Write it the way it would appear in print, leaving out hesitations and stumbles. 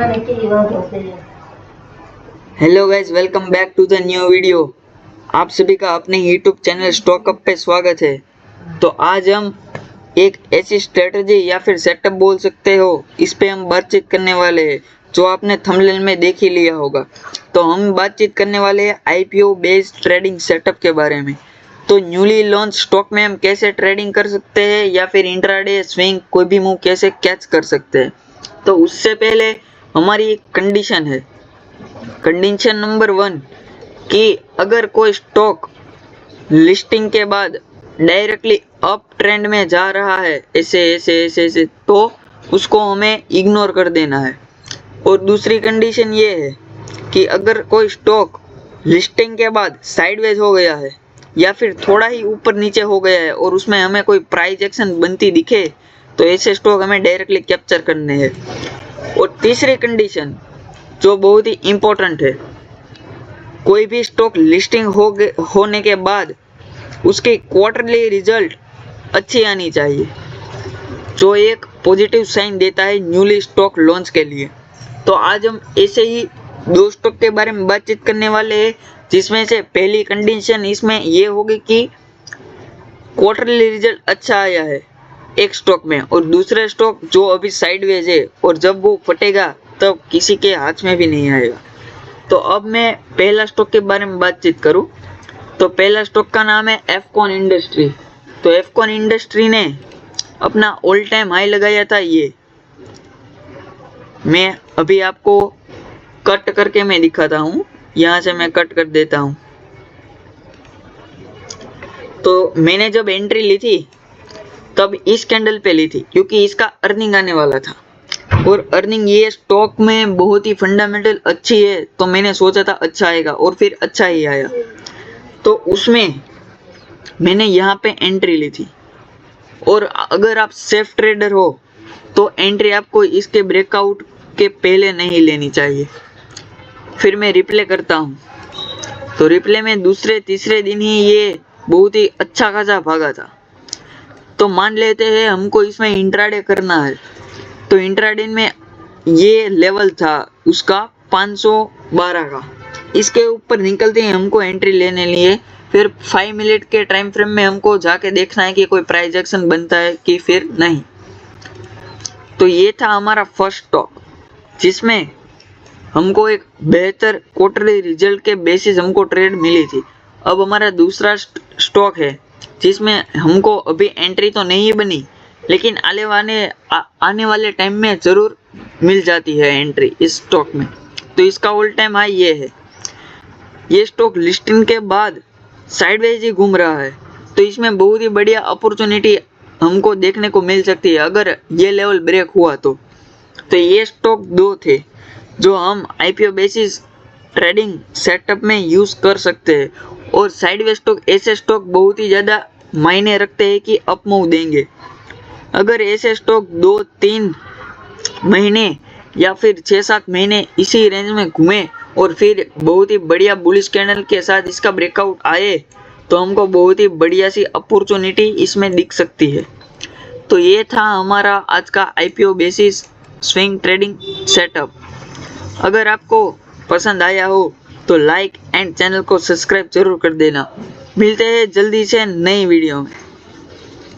Hello guys, welcome back to the new video. आप सभी का अपने यूट्यूब चैनल स्टॉकअप पे स्वागत है। तो आज हम एक ऐसी स्ट्रेटजी या फिर सेटअप बोल सकते हो, इस पे हम बातचीत करने वाले हैं, जो आपने थंबनेल में देख ही लिया होगा। तो हम बातचीत करने वाले हैं आईपीओ बेस्ड ट्रेडिंग सेटअप के बारे में। तो न्यूली लॉन्च स्टॉक में हम कैसे ट्रेडिंग कर सकते हैं या फिर इंट्राडे स्विंग कोई भी मूव कैसे कैच कर सकते हैं। तो उससे पहले हमारी एक कंडीशन है, कंडीशन नंबर 1 कि अगर कोई स्टॉक लिस्टिंग के बाद डायरेक्टली अप ट्रेंड में जा रहा है ऐसे तो उसको हमें इग्नोर कर देना है। और दूसरी कंडीशन ये है कि अगर कोई स्टॉक लिस्टिंग के बाद साइडवेज हो गया है या फिर थोड़ा ही ऊपर नीचे हो गया है और उसमें हमें कोई प्राइस एक्शन बनती दिखे तो ऐसे स्टॉक हमें डायरेक्टली कैप्चर करने हैं। और तीसरी कंडीशन जो बहुत ही इम्पोर्टेंट है, कोई भी स्टॉक लिस्टिंग होने के बाद उसकी क्वार्टरली रिजल्ट अच्छी आनी चाहिए, जो एक पॉजिटिव साइन देता है न्यूली स्टॉक लॉन्च के लिए। तो आज हम ऐसे ही दो स्टॉक के बारे में बातचीत करने वाले हैं, जिसमें से पहली कंडीशन इसमें ये होगी कि क्वार्टरली रिजल्ट अच्छा आया है एक स्टॉक में, और दूसरा स्टॉक जो अभी साइडवेज है और जब वो फटेगा तब किसी के हाथ में भी नहीं आएगा। तो अब मैं पहला स्टॉक के बारे में बातचीत करूं तो पहला स्टॉक का नाम है एफकॉन इंडस्ट्री। तो एफकॉन इंडस्ट्री ने अपना ऑल टाइम हाई लगाया था। ये मैं अभी आपको कट करके मैं दिखाता हूं, यहां से मैं कट कर देता हूं। तो मैंने जब एंट्री ली थी तब इस कैंडल पे ली थी, क्योंकि इसका अर्निंग आने वाला था और अर्निंग ये स्टॉक में बहुत ही फंडामेंटल अच्छी है, तो मैंने सोचा था अच्छा आएगा और फिर अच्छा ही आया। तो उसमें मैंने यहाँ पे एंट्री ली थी। और अगर आप सेफ ट्रेडर हो तो एंट्री आपको इसके ब्रेकआउट के पहले नहीं लेनी चाहिए। फिर मैं रिप्ले करता हूँ, तो रिप्ले में दूसरे तीसरे दिन ही ये बहुत ही अच्छा खासा भागा था। तो मान लेते हैं हमको इसमें इंट्राडे करना है, तो इंट्राडे में ये लेवल था उसका 512 का, इसके ऊपर निकलते ही हमको एंट्री लेने लिए फिर 5 मिनट के टाइम फ्रेम में हमको जाके देखना है कि कोई प्राइस एक्शन बनता है कि फिर नहीं। तो ये था हमारा फर्स्ट स्टॉक, जिसमें हमको एक बेहतर क्वार्टरली रिजल्ट के बेसिस हमको ट्रेड मिली थी। अब हमारा दूसरा स्टॉक है, जिसमें हमको अभी एंट्री तो नहीं बनी, लेकिन आने वाले टाइम में जरूर मिल जाती है एंट्री इस स्टॉक में। तो इसका ऑल टाइम हाई ये है। ये स्टॉक लिस्टिंग के बाद साइडवेज ही घूम रहा है, तो इसमें बहुत ही बढ़िया अपॉर्चुनिटी हमको देखने को मिल सकती है अगर ये लेवल ब्रेक हुआ तो। ये स्टॉक दो थे जो हम आईपीओ बेसिस ट्रेडिंग सेटअप में यूज कर सकते हैं। और साइडवेज स्टॉक ऐसे स्टॉक बहुत ही ज़्यादा मायने रखते हैं कि अप मूव देंगे। अगर ऐसे स्टॉक 2-3 महीने या फिर 6-7 महीने इसी रेंज में घूमे और फिर बहुत ही बढ़िया बुलिश कैंडल के साथ इसका ब्रेकआउट आए, तो हमको बहुत ही बढ़िया सी अपॉर्चुनिटी इसमें दिख सकती है। तो ये था हमारा आज का IPO basis swing trading setup. अगर आपको पसंद आया हो तो लाइक एंड चैनल को सब्सक्राइब जरूर कर देना। मिलते हैं जल्दी से नई वीडियो में।